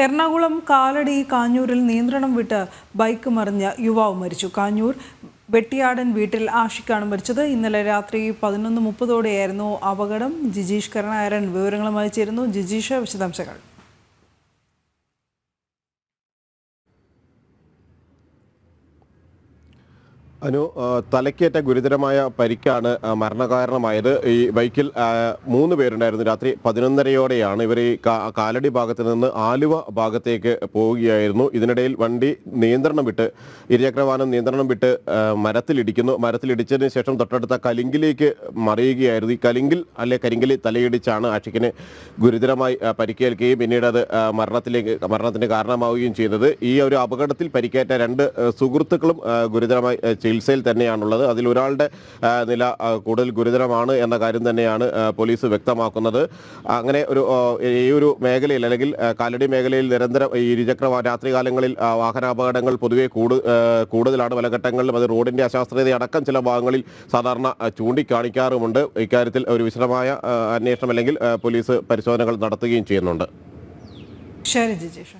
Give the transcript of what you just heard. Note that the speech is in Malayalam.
എറണാകുളം കാലടി കാഞ്ഞൂരിൽ നിയന്ത്രണം വിട്ട് ബൈക്ക് മറിഞ്ഞ് യുവാവ് മരിച്ചു. കാഞ്ഞൂർ വെട്ടിയാടൻ വീട്ടിൽ ആഷിഖാണ് മരിച്ചത്. ഇന്നലെ രാത്രി 11:30ഓടെയായിരുന്നു അപകടം. ജിജീഷ് കരുണാകരൻ വിവരങ്ങളുമായി ചേരുന്നു. ജിജീഷ്, വിശദാംശങ്ങൾ. തലയ്ക്കേറ്റ ഗുരുതരമായ പരിക്കാണ് മരണകാരണമായത്. ഈ ബൈക്കിൽ 3 പേരുണ്ടായിരുന്നു. രാത്രി 11:30ഓടെയാണ് ഇവർ ഈ കാലടി ഭാഗത്ത് നിന്ന് ആലുവ ഭാഗത്തേക്ക് പോവുകയായിരുന്നു. ഇതിനിടയിൽ വണ്ടി ഇരുചക്രവാഹനം നിയന്ത്രണം വിട്ട് മരത്തിലിടിച്ചതിന് ശേഷം തൊട്ടടുത്ത കലിങ്കിലേക്ക് മറിയുകയായിരുന്നു. ഈ കരിങ്കലിൽ തലയിടിച്ചാണ് ആഷിഖിന് ഗുരുതരമായി പരിക്കേൽക്കുകയും പിന്നീട് അത് മരണത്തിന് കാരണമാവുകയും ചെയ്തത്. ഈ ഒരു അപകടത്തിൽ പരിക്കേറ്റ 2 സുഹൃത്തുക്കളും ഗുരുതരമായി ചികിത്സയിൽ തന്നെയാണുള്ളത്. അതിൽ ഒരാളുടെ നില കൂടുതൽ ഗുരുതരമാണ് എന്ന കാര്യം തന്നെയാണ് പോലീസ് വ്യക്തമാക്കുന്നത്. അങ്ങനെ ഈ ഒരു മേഖലയിൽ അല്ലെങ്കിൽ കാലടി മേഖലയിൽ നിരന്തരം ഈ രാത്രികാലങ്ങളിൽ വാഹനാപകടങ്ങൾ പൊതുവെ കൂടുതലാണ്. പല ഘട്ടങ്ങളിലും അത് റോഡിൻ്റെ അശാസ്ത്രീയത അടക്കം ചില ഭാഗങ്ങളിൽ സാധാരണ ചൂണ്ടിക്കാണിക്കാറുമുണ്ട്. ഇക്കാര്യത്തിൽ ഒരു വിശദമായ അന്വേഷണം അല്ലെങ്കിൽ പോലീസ് പരിശോധനകൾ നടത്തുകയും ചെയ്യുന്നുണ്ട്. ശരി ജിജീഷ്.